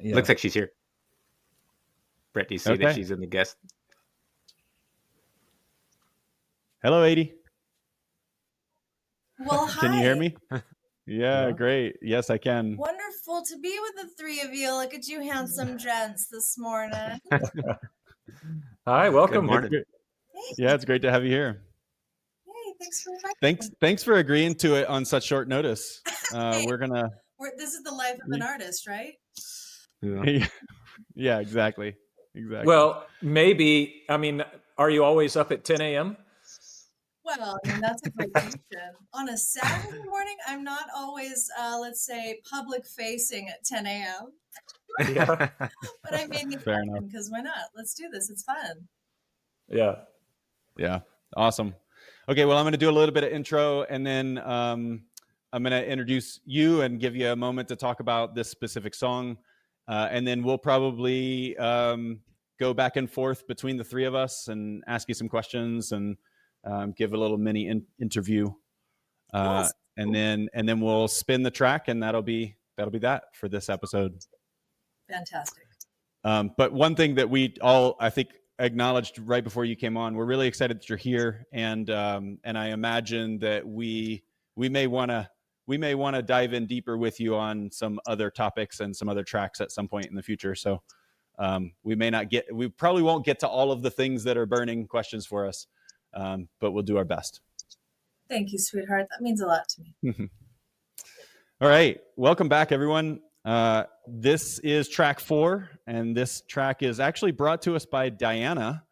Yeah. Looks like she's here. Brett, do you see that she's in the guest? Hello, Adey. Well, hi. Can you hear me? Yeah, great. Yes, I can. Wonderful to be with the three of you. Look at you handsome gents this morning. Hi, welcome. Good morning. Yeah, it's great to have you here. Hey, thanks for inviting me. Thanks for agreeing to it on such short notice. Hey, This is the life of an artist, right? Yeah, exactly. Well, maybe. I mean, are you always up at 10 a.m.? Well, I mean, that's a great question. On a Saturday morning, I'm not always, let's say, public facing at 10 a.m. Yeah. But I made it happen because why not? Let's do this. It's fun. Yeah. Yeah. Awesome. Okay. Well, I'm going to do a little bit of intro, and then I'm going to introduce you and give you a moment to talk about this specific song. And then we'll probably go back and forth between the three of us and ask you some questions and give a little mini interview. Yes. And then we'll spin the track, and that'll be that for this episode. Fantastic. But one thing that we all, I think, acknowledged right before you came on, we're really excited that you're here, and I imagine that we may want to dive in deeper with you on some other topics and some other tracks at some point in the future. So we probably won't get to all of the things that are burning questions for us, but we'll do our best. Thank you, sweetheart. That means a lot to me. All right, welcome back, everyone. This is track 4, and this track is actually brought to us by Diana.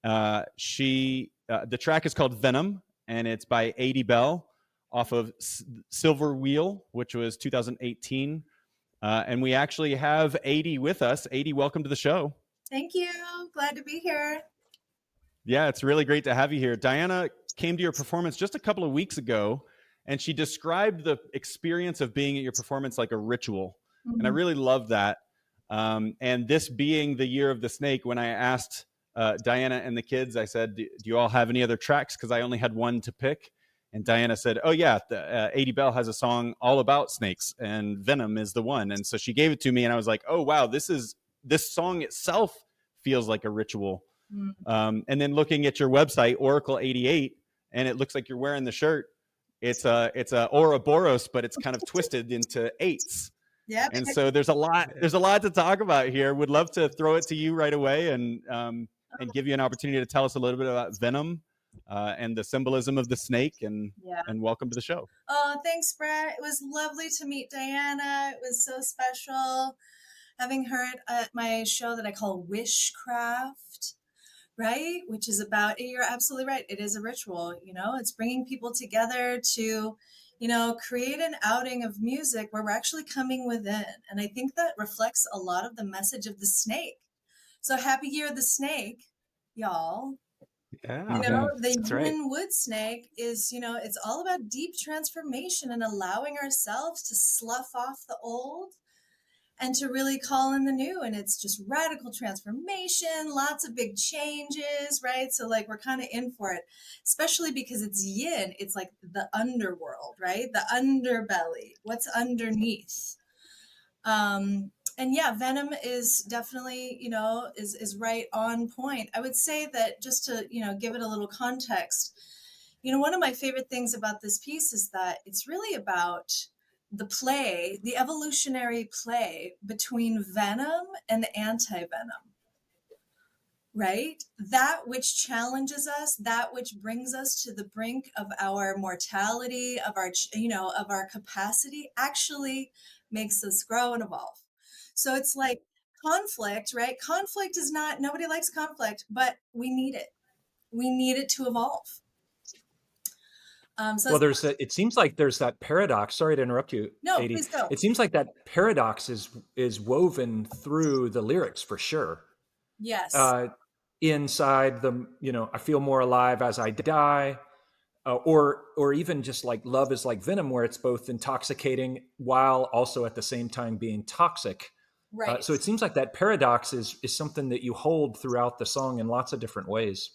The track is called Venom, and it's by Adey Bell off of Silver Wheel, which was 2018. And we actually have Adey with us. Adey, welcome to the show. Thank you. Glad to be here. Yeah, it's really great to have you here. Diana came to your performance just a couple of weeks ago, and she described the experience of being at your performance like a ritual. And I really love that. And this being the year of the snake, when I asked Diana and the kids, I said, do you all have any other tracks? Because I only had one to pick. And Diana said, oh, yeah, Adey Bell has a song all about snakes, and Venom is the one. And so she gave it to me, and I was like, oh, wow, this song itself feels like a ritual. And then looking at your website, Oracle 88, and it looks like you're wearing the shirt. It's a Ouroboros, but it's kind of twisted into 8s. Yeah. And so there's a lot to talk about here. Would love to throw it to you right away and give you an opportunity to tell us a little bit about Venom and the symbolism of the snake, and welcome to the show. Oh, thanks, Brett. It was lovely to meet Diana. It was so special having her at my show that I call Wishcraft, right? Which is about, you're absolutely right. It is a ritual, it's bringing people together to, create an outing of music where we're actually coming within. And I think that reflects a lot of the message of the snake. So happy year of the snake, y'all. Yeah, the yin wood snake is, it's all about deep transformation and allowing ourselves to slough off the old and to really call in the new. And it's just radical transformation, lots of big changes, right? So like we're kind of in for it, especially because it's yin. It's like the underworld, right? The underbelly, what's underneath. And yeah, Venom is definitely, is right on point. I would say that just to, give it a little context, one of my favorite things about this piece is that it's really about the evolutionary play between venom and anti-venom, right? That which challenges us, that which brings us to the brink of our mortality, of our capacity, actually makes us grow and evolve. So it's like conflict, right? Conflict is not, nobody likes conflict, but we need it. We need it to evolve. It seems like there's that paradox. Sorry to interrupt you, No, Adey. please go. It seems like that paradox is woven through the lyrics for sure. Yes. Inside the, I feel more alive as I die, or even just like love is like venom, where it's both intoxicating while also at the same time being toxic. Right. So it seems like that paradox is something that you hold throughout the song in lots of different ways.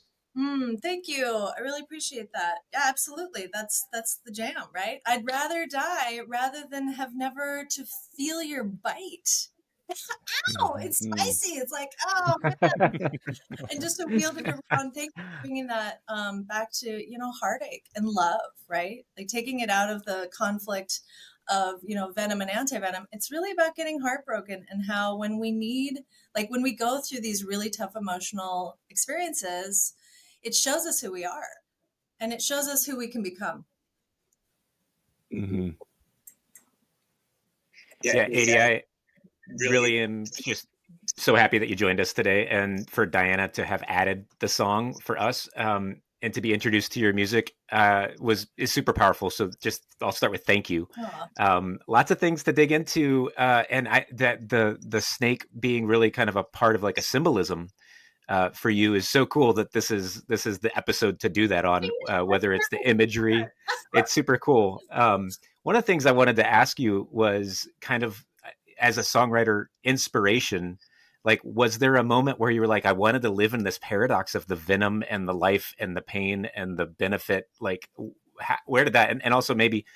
Thank you. I really appreciate that. Yeah, absolutely. That's the jam, right? I'd rather die rather than have never to feel your bite. Ow, it's spicy. It's like, oh, man. And just to wield it around, thank you for bringing that back to, heartache and love, right? Like taking it out of the conflict of, venom and anti-venom. It's really about getting heartbroken, and how when we go through these really tough emotional experiences, it shows us who we are, and it shows us who we can become. Mm-hmm. Yeah, Adey, I really am just so happy that you joined us today, and for Diana to have added the song for us, and to be introduced to your music is super powerful. So I'll start with thank you. Lots of things to dig into, and the snake being really kind of a part of like a symbolism for you is so cool that this is the episode to do that on, whether it's the imagery. It's super cool. One of the things I wanted to ask you was kind of, as a songwriter, inspiration. Like, was there a moment where you were like, I wanted to live in this paradox of the venom and the life and the pain and the benefit? Like, where did that, and also maybe,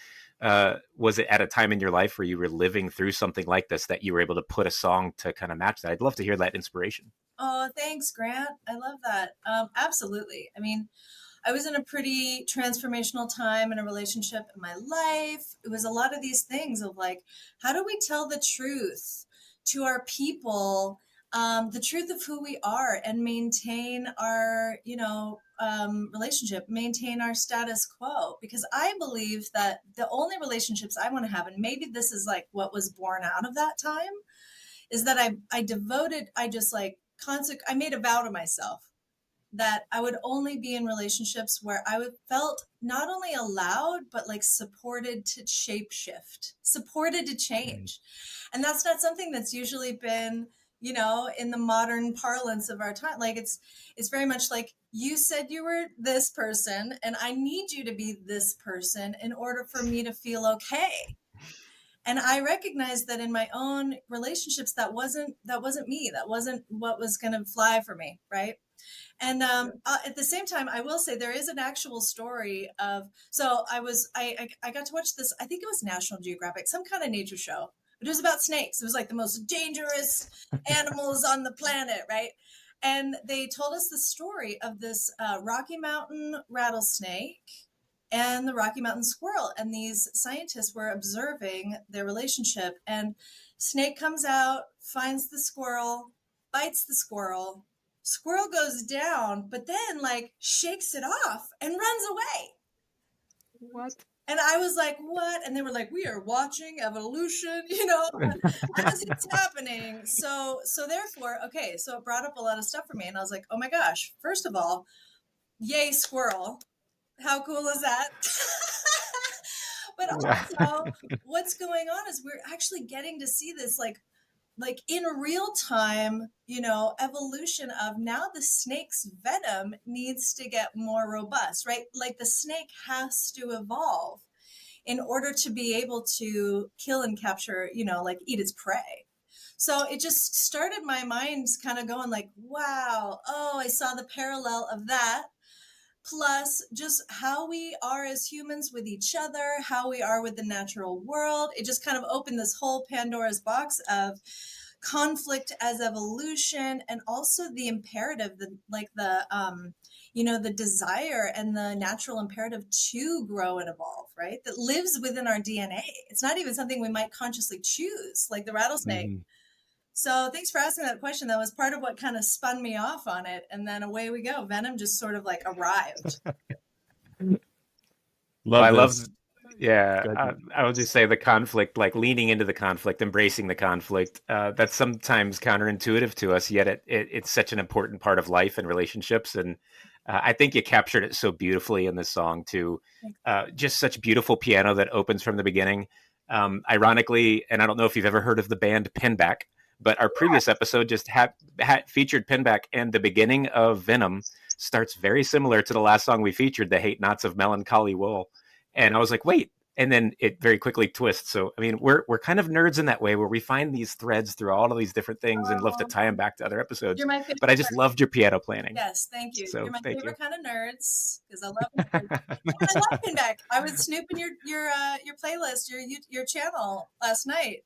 was it at a time in your life where you were living through something like this that you were able to put a song to kind of match that? I'd love to hear that inspiration. Oh, thanks, Grant. I love that. Absolutely. I mean, I was in a pretty transformational time in a relationship in my life. It was a lot of these things of like, how do we tell the truth to our people, the truth of who we are, and maintain our, relationship, maintain our status quo? Because I believe that the only relationships I want to have, and maybe this is like what was born out of that time, is that I made a vow to myself that I would only be in relationships where I felt not only allowed, but like supported to shapeshift, supported to change. And that's not something that's usually been, in the modern parlance of our time. Like it's very much like, you said you were this person and I need you to be this person in order for me to feel okay. And I recognized that in my own relationships, that wasn't me. That wasn't what was going to fly for me. Right. And at the same time, I will say there is an actual story of, so I got to watch this, I think it was National Geographic, some kind of nature show, but it was about snakes. It was like the most dangerous animals on the planet, right? And they told us the story of this Rocky Mountain rattlesnake and the Rocky Mountain squirrel. And these scientists were observing their relationship, and snake comes out, finds the squirrel, bites the squirrel. Squirrel goes down, but then like shakes it off and runs away. What? And I was like, what? And they were like, we are watching evolution, as it's happening. So therefore, okay, so it brought up a lot of stuff for me. And I was like, oh my gosh, first of all, yay, squirrel. How cool is that? But also what's going on is we're actually getting to see this like in real time, evolution of now the snake's venom needs to get more robust, right? Like the snake has to evolve in order to be able to kill and capture, like eat its prey. So it just started my mind kind of going like, wow, oh, I saw the parallel of that. Plus just how we are as humans with each other, how we are with the natural world. It just kind of opened this whole Pandora's box of conflict as evolution, and also the imperative, the desire and the natural imperative to grow and evolve, right? That lives within our DNA. It's not even something we might consciously choose, like the rattlesnake. Mm-hmm. So thanks for asking that question. That was part of what kind of spun me off on it. And then away we go. Venom just sort of like arrived. I love, yeah. I would just say the conflict, like leaning into the conflict, embracing the conflict. That's sometimes counterintuitive to us, yet it's such an important part of life and relationships. And I think you captured it so beautifully in this song too. Just such beautiful piano that opens from the beginning. Ironically, and I don't know if you've ever heard of the band Pinback, but our previous episode just featured Pinback, and the beginning of Venom starts very similar to the last song we featured, The Hate Knots of Melancholy Wool. And I was like, wait, and then it very quickly twists. So, I mean, we're kind of nerds in that way, where we find these threads through all of these different things and love to tie them back to other episodes. You're my favorite. But I just loved your piano playing. Yes, thank you. So, you're my favorite kind of nerds, because I love nerds. I love Pinback. I was snooping your playlist, your channel last night.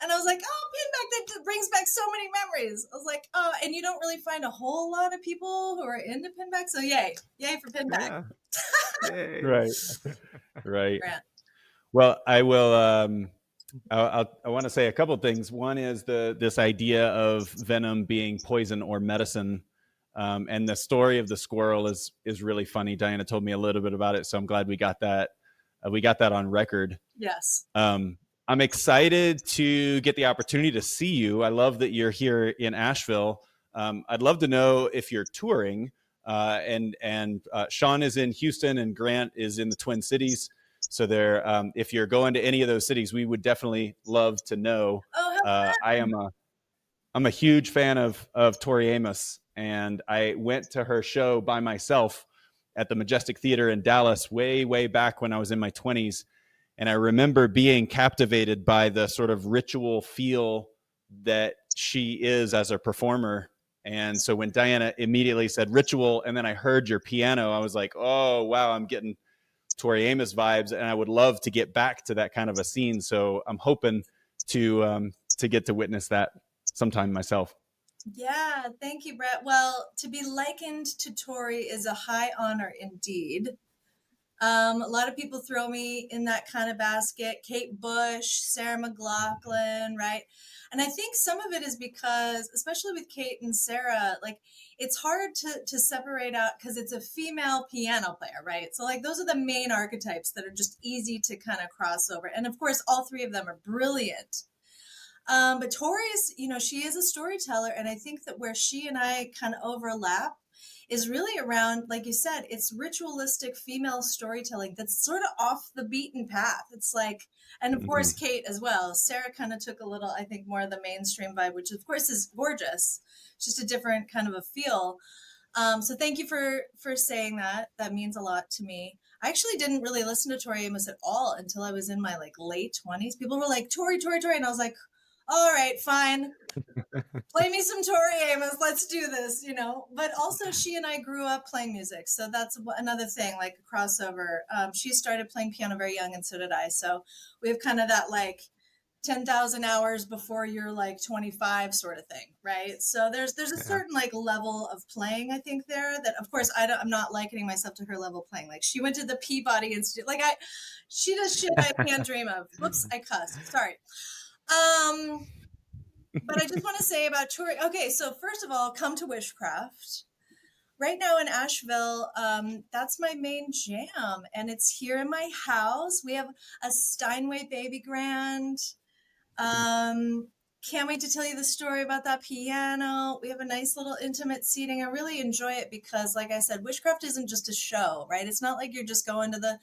And I was like, oh, Pinback, that brings back so many memories. I was like, oh, and you don't really find a whole lot of people who are into Pinback. So yay for Pinback. Yeah. Right. Right. Grant. Well, I will. I want to say a couple of things. One is this idea of venom being poison or medicine, and the story of the squirrel is really funny. Diana told me a little bit about it, so I'm glad we got that. We got that on record. Yes. I'm excited to get the opportunity to see you. I love that you're here in Asheville. I'd love to know if you're touring. And Sean is in Houston, and Grant is in the Twin Cities. So there, if you're going to any of those cities, we would definitely love to know. Oh, I'm a huge fan of Tori Amos, and I went to her show by myself at the Majestic Theater in Dallas way back when I was in my 20s. And I remember being captivated by the sort of ritual feel that she is as a performer. And so when Diana immediately said ritual, and then I heard your piano, I was like, oh, wow, I'm getting Tori Amos vibes. And I would love to get back to that kind of a scene. So I'm hoping to get to witness that sometime myself. yeah. Thank you, Brett. Well, to be likened to Tori is a high honor indeed. A lot of people throw me in that kind of basket. Kate Bush, Sarah McLachlan, right? And I think some of it is because, especially with Kate and Sarah, like it's hard to separate out because it's a female piano player, right? So like those are the main archetypes that are just easy to kind of cross over. And of course, all three of them are brilliant. But Tori's, she is a storyteller. And I think that where she and I kind of overlap is really around, like you said, it's ritualistic female storytelling that's sort of off the beaten path. It's like, and of course, Kate as well. Sarah kind of took a little, I think, more of the mainstream vibe, which of course is gorgeous. It's just a different kind of a feel. So thank you for saying that. That means a lot to me. I actually didn't really listen to Tori Amos at all until I was in my like late 20s. People were like, Tori. And I was like, all right, fine. Play me some Tori Amos. Let's do this, But also, she and I grew up playing music. So that's another thing, like a crossover. She started playing piano very young, and so did I. So we have kind of that like 10,000 hours before you're like 25 sort of thing, right? So there's a certain like level of playing, I think, there that, of course, I'm not likening myself to her level of playing. Like she went to the Peabody Institute. Like she does shit I can't dream of. Whoops, I cussed. Sorry. But I just want to say about touring. Okay, so first of all, come to Wishcraft. Right now in Asheville, that's my main jam, and it's here in my house. We have a Steinway Baby Grand. Can't wait to tell you the story about that piano. We have a nice little intimate seating. I really enjoy it because, like I said, Wishcraft isn't just a show, right? It's not like you're just going to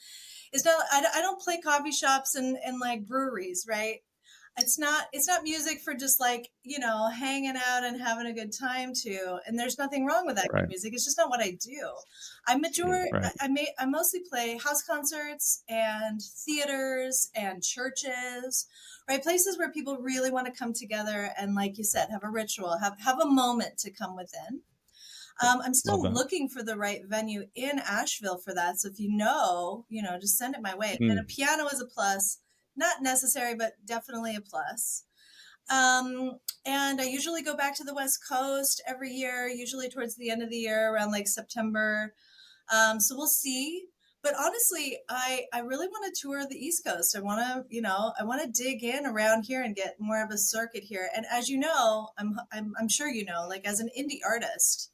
it's not, I don't play coffee shops and like breweries, right? It's not music for just like, hanging out and having a good time too. And there's nothing wrong with that kind of music. It's just not what I do. I mostly play house concerts and theaters and churches, right? Places where people really want to come together and, like you said, have a ritual, have a moment to come within. I'm still looking for the right venue in Asheville for that. So if just send it my way. And a piano is a plus. Not necessary, but definitely a plus. And I usually go back to the West Coast every year, usually towards the end of the year, around like September. So we'll see. But honestly, I really want to tour the East Coast. I want to dig in around here and get more of a circuit here. And as you know, I'm sure like as an indie artist,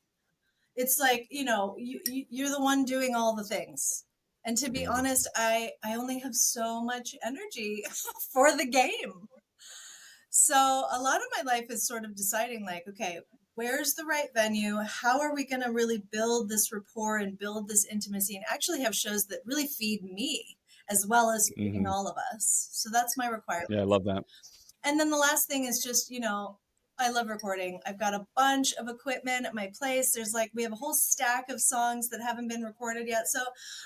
it's like, you're the one doing all the things. And to be honest, I only have so much energy for the game. So a lot of my life is sort of deciding like, okay, where's the right venue? How are we going to really build this rapport and build this intimacy and actually have shows that really feed me as well as feeding all of us? So that's my requirement. Yeah, I love that. And then the last thing is just, I love recording. I've got a bunch of equipment at my place. We have a whole stack of songs that haven't been recorded yet. So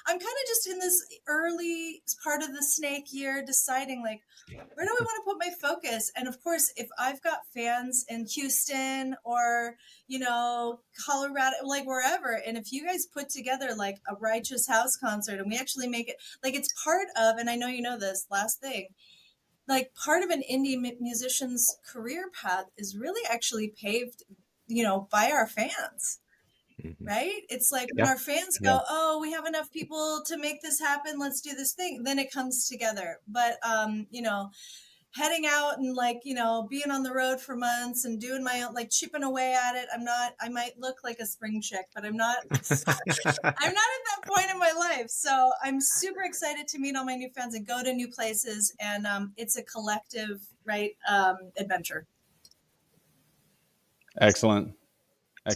I'm kind of just in this early part of the snake year deciding like, where do I want to put my focus? And of course, if I've got fans in Houston or, Colorado, like wherever, and if you guys put together like a Righteous House concert and we actually make it like it's part of, and I know you know this last thing, like part of an indie musician's career path is really actually paved, you know, by our fans. Right? It's like when our fans go, oh, we have enough people to make this happen, let's do this thing, then it comes together. But you know, heading out and like, you know, being on the road for months and doing my own, like chipping away at it, I might look like a spring chick, but I'm not I'm not at that point in my life. So I'm super excited to meet all my new fans and go to new places, and it's a collective, right, adventure. Excellent.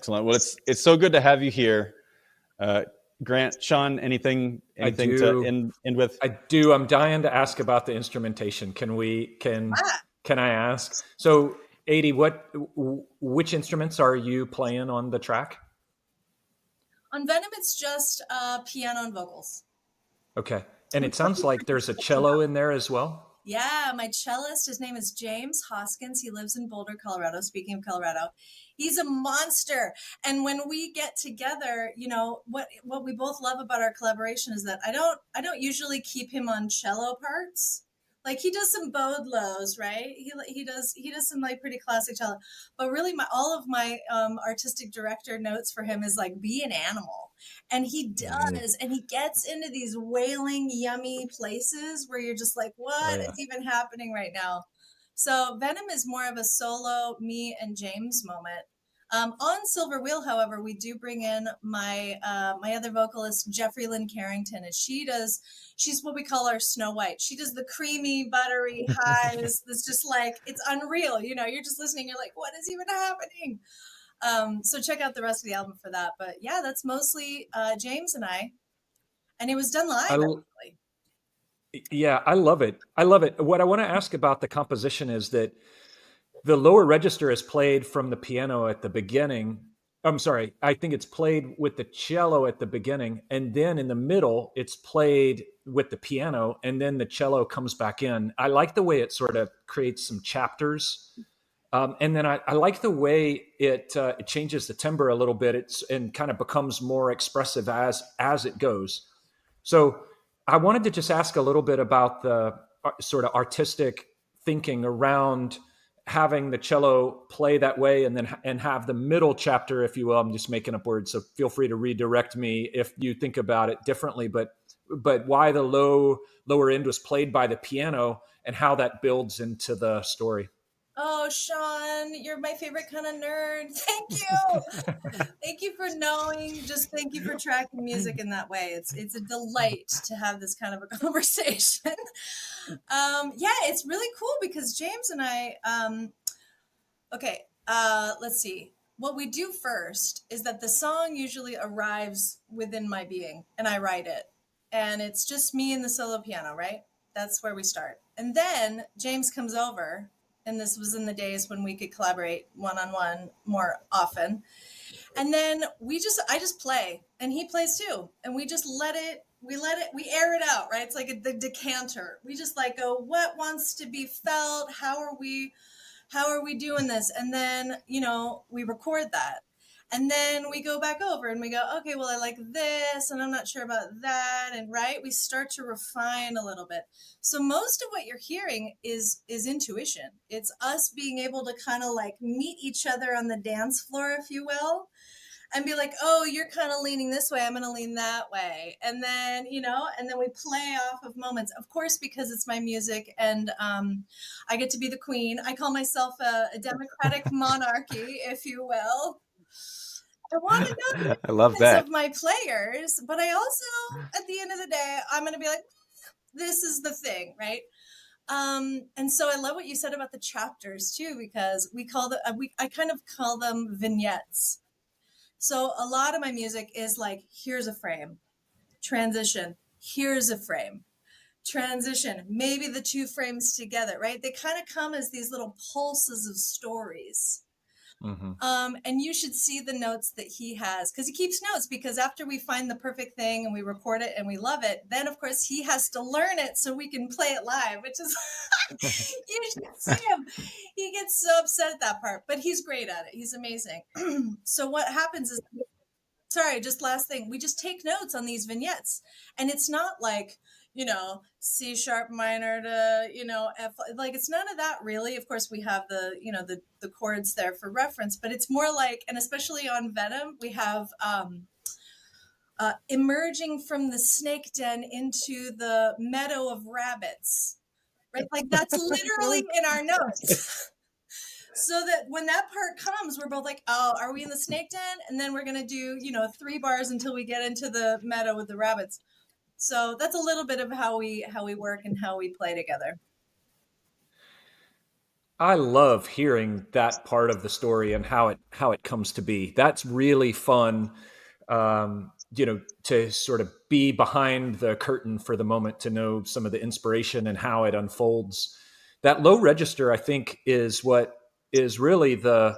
Well, it's so good to have you here. Grant, Sean, anything to end with? I do. I'm dying to ask about the instrumentation. Can I ask? So, Adey, which instruments are you playing on the track? On Venom, it's just piano and vocals. Okay. And it sounds like there's a cello in there as well. Yeah, my cellist, his name is James Hoskins. He lives in Boulder, Colorado. Speaking of Colorado, he's a monster. And when we get together, you know, what we both love about our collaboration is that I don't usually keep him on cello parts. Like he does some bowed lows, right? He does some like pretty classic cello, but really all of my artistic director notes for him is like be an animal, and he does, and he gets into these wailing, yummy places where you're just like, what is even happening right now? So Venom is more of a solo me and James moment. On Silver Wheel, however, we do bring in my my other vocalist, Jeffrey Lynn Carrington, and she's what we call our Snow White. She does the creamy, buttery highs. That's just like, it's unreal. You know, you're just listening. You're like, what is even happening? So check out the rest of the album for that. But yeah, that's mostly James and I. And it was done live, actually. Yeah, I love it. What I want to ask about the composition is that the lower register is played from the piano at the beginning. I'm sorry, I think it's played with the cello at the beginning, and then in the middle, it's played with the piano, and then the cello comes back in. I like the way it sort of creates some chapters. And then I like the way it changes the timbre a little bit. And kind of becomes more expressive as it goes. So I wanted to just ask a little bit about the sort of artistic thinking around having the cello play that way, and have the middle chapter, if you will. I'm just making up words, so feel free to redirect me if you think about it differently. But why the lower end was played by the piano and how that builds into the story. Oh, Sean, you're my favorite kind of nerd. Thank you. Thank you for knowing. Just thank you for tracking music in that way. It's a delight to have this kind of a conversation. Yeah, it's really cool because James and I, let's see. What we do first is that the song usually arrives within my being and I write it. And it's just me and the solo piano, right? That's where we start. And then James comes over. And this was in the days when we could collaborate one-on-one more often. And then I just play and he plays too. And we just we air it out, right? It's like the decanter. We just like go, what wants to be felt? How are we doing this? And then, you know, we record that. And then we go back over and we go, okay, well, I like this and I'm not sure about that. And right, we start to refine a little bit. So most of what you're hearing is intuition. It's us being able to kind of like meet each other on the dance floor, if you will, and be like, oh, you're kind of leaning this way, I'm going to lean that way. And then, you know, and then we play off of moments, of course, because it's my music and I get to be the queen. I call myself a democratic monarchy, if you will. I want to know the I love that of my players, but I also, at the end of the day, I'm going to be like, this is the thing, right? And so I love what you said about the chapters too, because I kind of call them vignettes. So a lot of my music is like, here's a frame, transition, here's a frame, transition, maybe the two frames together, right? They kind of come as these little pulses of stories. Mm-hmm. And you should see the notes that he has, because he keeps notes, because after we find the perfect thing and we record it and we love it, then of course he has to learn it so we can play it live, which is you should see him. He gets so upset at that part, but he's great at it. He's amazing. So what happens is, sorry, just last thing, we just take notes on these vignettes, and it's not like, C sharp minor to, F, like it's none of that really. Of course we have the, the chords there for reference, but it's more like, and especially on Venom, we have, emerging from the snake den into the meadow of rabbits, right? Like that's literally in our notes. So that when that part comes, we're both like, oh, are we in the snake den? And then we're going to do, 3 bars until we get into the meadow with the rabbits. So that's a little bit of how we work and how we play together. I love hearing that part of the story and how it comes to be. That's really fun, to sort of be behind the curtain for the moment to know some of the inspiration and how it unfolds. That low register, I think, is what is really the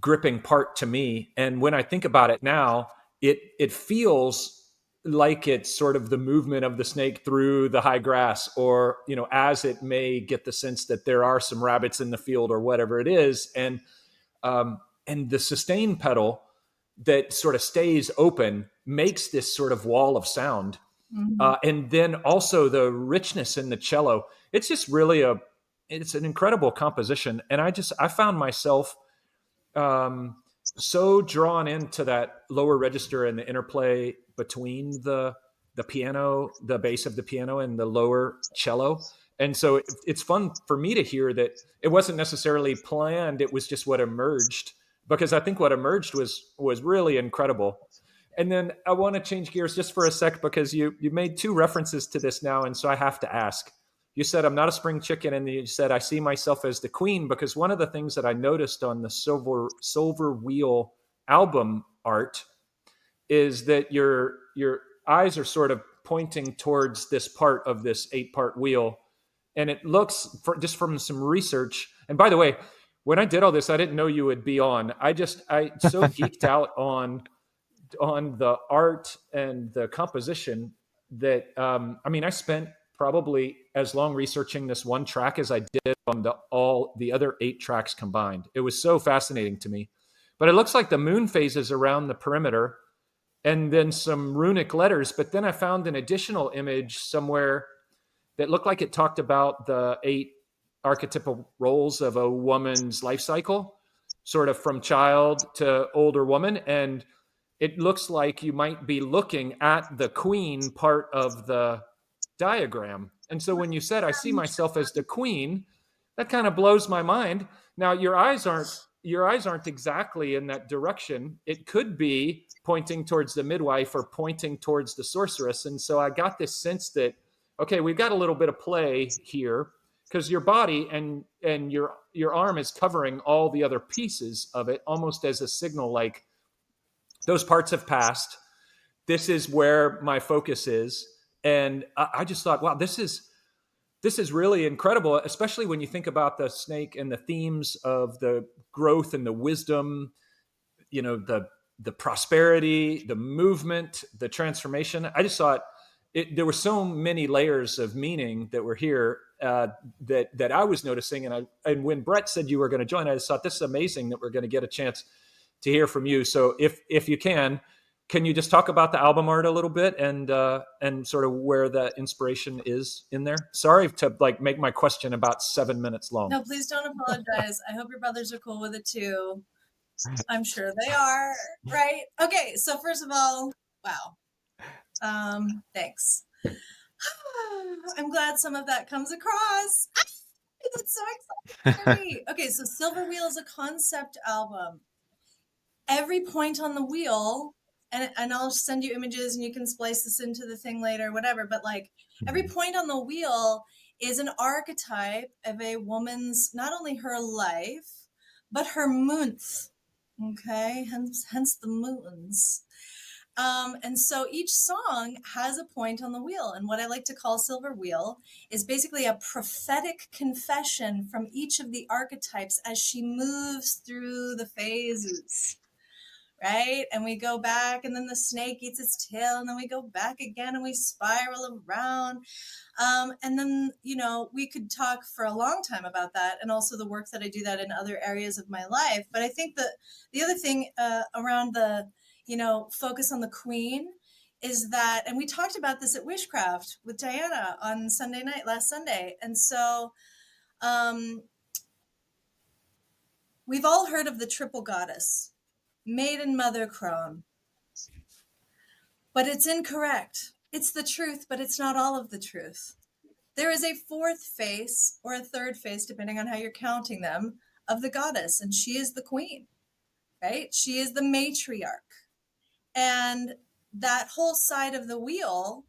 gripping part to me. And when I think about it now, it feels like it's sort of the movement of the snake through the high grass, or as it may get the sense that there are some rabbits in the field or whatever it is, and the sustain pedal that sort of stays open makes this sort of wall of sound. And then also the richness in the cello. It's just really it's an incredible composition. And I found myself so drawn into that lower register and the interplay between the piano, the bass of the piano, and the lower cello. And so it's fun for me to hear that it wasn't necessarily planned. It was just what emerged, because I think what emerged was really incredible. And then I want to change gears just for a sec, because you made 2 references to this now. And so I have to ask. You said, I'm not a spring chicken. And you said, I see myself as the queen, because one of the things that I noticed on the Silver Wheel album art is that your eyes are sort of pointing towards this part of this 8-part wheel. And it looks, just from some research. And by the way, when I did all this, I didn't know you would be on. I so geeked out on the art and the composition that, I spent probably as long researching this one track as I did on all the other 8 tracks combined. It was so fascinating to me. But it looks like the moon phases around the perimeter, and then some runic letters. But then I found an additional image somewhere that looked like it talked about the 8 archetypal roles of a woman's life cycle, sort of from child to older woman. And it looks like you might be looking at the queen part of the diagram. And so when you said, I see myself as the queen, that kind of blows my mind. Now your eyes aren't exactly in that direction. It could be pointing towards the midwife or pointing towards the sorceress. And so I got this sense that, okay, we've got a little bit of play here, because your body and your arm is covering all the other pieces of it, almost as a signal, like those parts have passed. This is where my focus is. And I just thought, wow, this is really incredible, especially when you think about the snake and the themes of the growth and the wisdom, the prosperity, the movement, the transformation. I just thought there were so many layers of meaning that were here that I was noticing. And when Brett said you were going to join, I just thought, this is amazing that we're going to get a chance to hear from you. So if you can you just talk about the album art a little bit and sort of where the inspiration is in there? Sorry to make my question about 7 minutes long. No, please don't apologize. I hope your brothers are cool with it too. I'm sure they are, right? Okay, so first of all, wow. Thanks. I'm glad some of that comes across. That's so exciting for me. Okay, so Silver Wheel is a concept album. Every point on the wheel, and I'll send you images and you can splice this into the thing later, whatever, but every point on the wheel is an archetype of a woman's, not only her life, but her month. Okay, hence the moons. And so each song has a point on the wheel. And what I like to call Silver Wheel is basically a prophetic confession from each of the archetypes as she moves through the phases. Right? And we go back, and then the snake eats its tail, and then we go back again, and we spiral around. And then, we could talk for a long time about that, and also the work that I do that in other areas of my life. But I think that the other thing around the, focus on the queen is that, and we talked about this at Wishcraft with Diana on Sunday night, last Sunday. And so we've all heard of the triple goddess, maiden, mother, crone. But it's incorrect. It's the truth, but it's not all of the truth. There is a fourth face or a third face, depending on how you're counting them, of the goddess, and she is the queen, right? She is the matriarch. And that whole side of the wheel,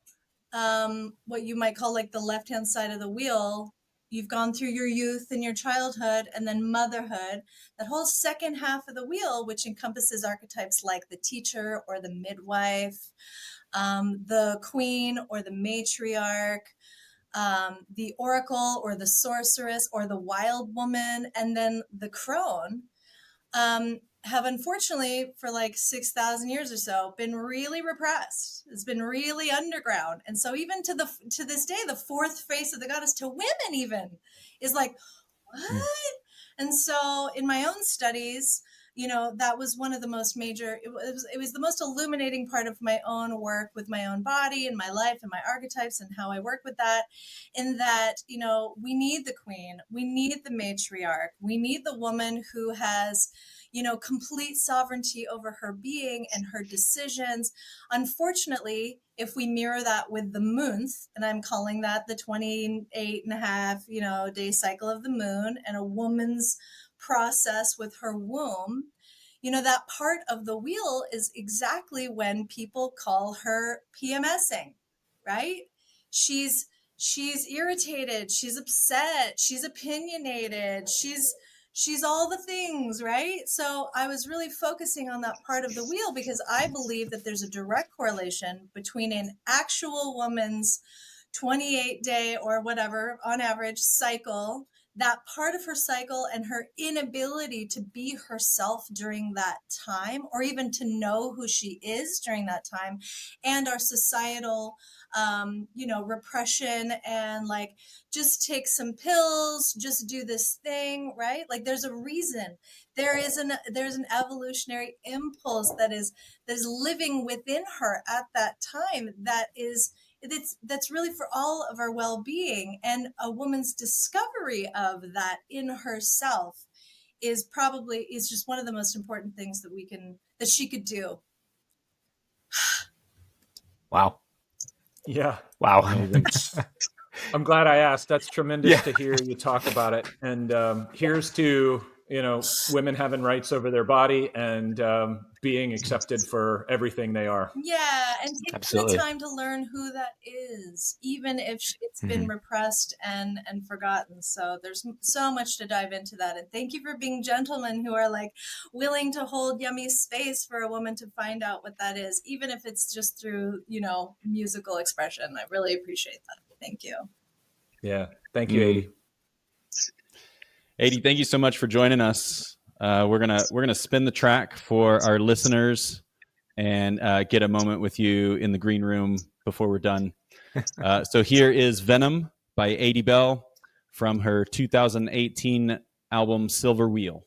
what you might call like the left-hand side of the wheel, you've gone through your youth and your childhood and then motherhood. That whole second half of the wheel, which encompasses archetypes like the teacher or the midwife, the queen or the matriarch, the oracle or the sorceress or the wild woman, and then the crone, have unfortunately for like 6,000 years or so been really repressed. It's been really underground. And so even to this day, the fourth face of the goddess to women even is like, what? And so in my own studies, you know, that was one of the most major, it was the most illuminating part of my own work with my own body and my life and my archetypes and how I work with that, in that, you know, we need the queen, we need the matriarch, we need the woman who has, you know, complete sovereignty over her being and her decisions. Unfortunately, if we mirror that with the moonth, and I'm calling that the 28 and a half, you know, day cycle of the moon and a woman's process with her womb, you know, that part of the wheel is exactly when people call her PMSing, right? She's irritated, she's upset, she's opinionated, she's all the things, right? So I was really focusing on that part of the wheel because I believe that there's a direct correlation between an actual woman's 28-day or whatever on average cycle, that part of her cycle, and her inability to be herself during that time, or even to know who she is during that time, and our societal you know, repression and like, just take some pills, just do this thing, right? Like there's a reason. There's an evolutionary impulse that is living within her at that time that's really for all of our well-being, and a woman's discovery of that in herself is just one of the most important things that she could do. Wow. Yeah. Wow. I'm glad I asked. That's tremendous to hear you talk about it. And here's to, you know, women having rights over their body and being accepted for everything they are. Yeah, and taking the time to learn who that is, even if it's been repressed and forgotten. So there's so much to dive into that. And thank you for being gentlemen who are like willing to hold yummy space for a woman to find out what that is, even if it's just through, you know, musical expression. I really appreciate that. Thank you. Yeah. Thank you, Adey. Adey, thank you so much for joining us. We're gonna spin the track for our listeners and get a moment with you in the green room before we're done. So here is Venom by Adey Bell from her 2018 album Silver Wheel.